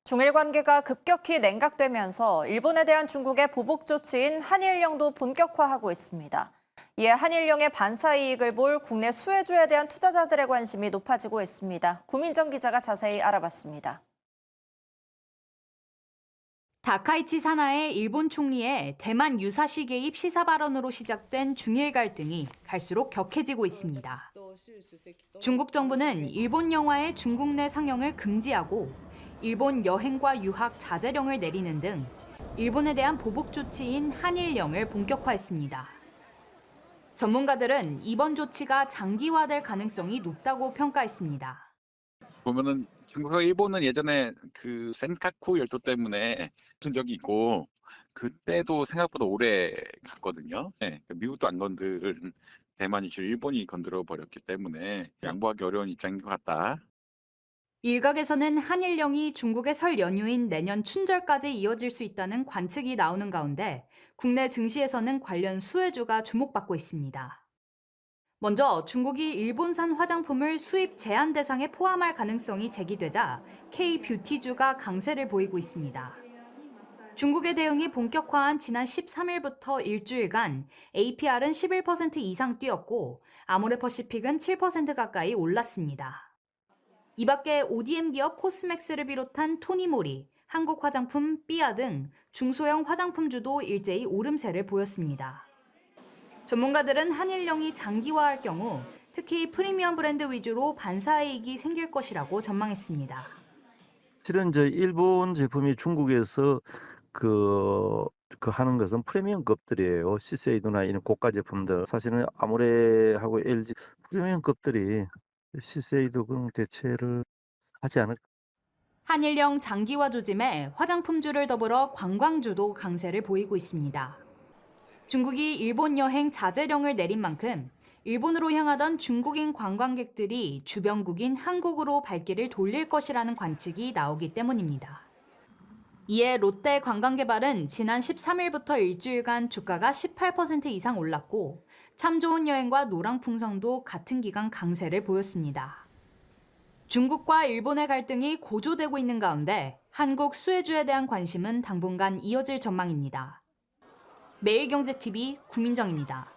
중일 관계가 급격히 냉각되면서 일본에 대한 중국의 보복 조치인 한일령도 본격화하고 있습니다. 이에 한일령의 반사 이익을 볼 국내 수혜주에 대한 투자자들의 관심이 높아지고 있습니다. 구민정 기자가 자세히 알아봤습니다. 다카이치 사나의 일본 총리의 대만 유사시 개입 시사 발언으로 시작된 중일 갈등이 갈수록 격해지고 있습니다. 중국 정부는 일본 영화의 중국 내 상영을 금지하고 일본 여행과 유학 자제령을 내리는 등 일본에 대한 보복 조치인 한일령을 본격화했습니다. 전문가들은 이번 조치가 장기화될 가능성이 높다고 평가했습니다. 보면은 중국과 일본은 예전에 그 센카쿠 열도 때문에 붙은 적이 있고 그때도 생각보다 오래 갔거든요. 네, 미국도 안 건드린 대만 이슈 일본이 건드려 버렸기 때문에 양보하기 어려운 입장인 것 같다. 일각에서는 한일령이 중국의 설 연휴인 내년 춘절까지 이어질 수 있다는 관측이 나오는 가운데 국내 증시에서는 관련 수혜주가 주목받고 있습니다. 먼저 중국이 일본산 화장품을 수입 제한 대상에 포함할 가능성이 제기되자 K-뷰티주가 강세를 보이고 있습니다. 중국의 대응이 본격화한 지난 13일부터 일주일간 APR은 11% 이상 뛰었고 아모레퍼시픽은 7% 가까이 올랐습니다. 이 밖에 ODM 기업 코스맥스를 비롯한 토니모리, 한국 화장품, 삐아 등 중소형 화장품주도 일제히 오름세를 보였습니다. 전문가들은 한일령이 장기화할 경우 특히 프리미엄 브랜드 위주로 반사이익이 생길 것이라고 전망했습니다. 실은 일본 제품이 중국에서 하는 것은 프리미엄급들이에요. 시세이드나 이런 고가 제품들. 사실은 아모레하고 LG 프리미엄급들이 시세이드 그런 대체를 하지 않을까. 한일령 장기화 조짐에 화장품주를 더불어 관광주도 강세를 보이고 있습니다. 중국이 일본 여행 자제령을 내린 만큼 일본으로 향하던 중국인 관광객들이 주변국인 한국으로 발길을 돌릴 것이라는 관측이 나오기 때문입니다. 이에 롯데 관광개발은 지난 13일부터 일주일간 주가가 18% 이상 올랐고 참 좋은 여행과 노랑풍성도 같은 기간 강세를 보였습니다. 중국과 일본의 갈등이 고조되고 있는 가운데 한국 수혜주에 대한 관심은 당분간 이어질 전망입니다. 매일경제TV 구민정입니다.